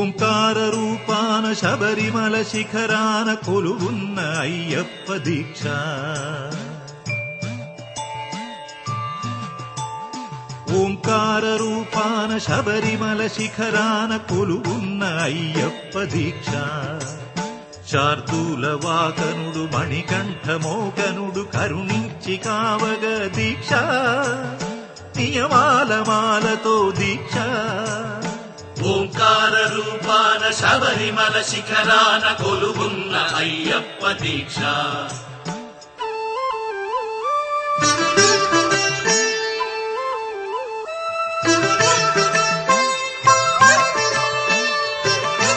ఓంకార రూపాన శబరిమల శిఖరాన కొలువున్న అయ్యప్ప దీక్ష. ఓంకార రూపాన శబరిమల శిఖరాన కొలువున్న అయ్యప్ప దీక్ష. శార్దూల వాకనుడు మణికంఠమోకనుడు కరుణించి కావగ దీక్ష. నియమాల మాలతో దీక్ష. ఓంకార రూపాన శబరిమల శిఖరాన కొలువున్న అయ్యప్ప దీక్ష.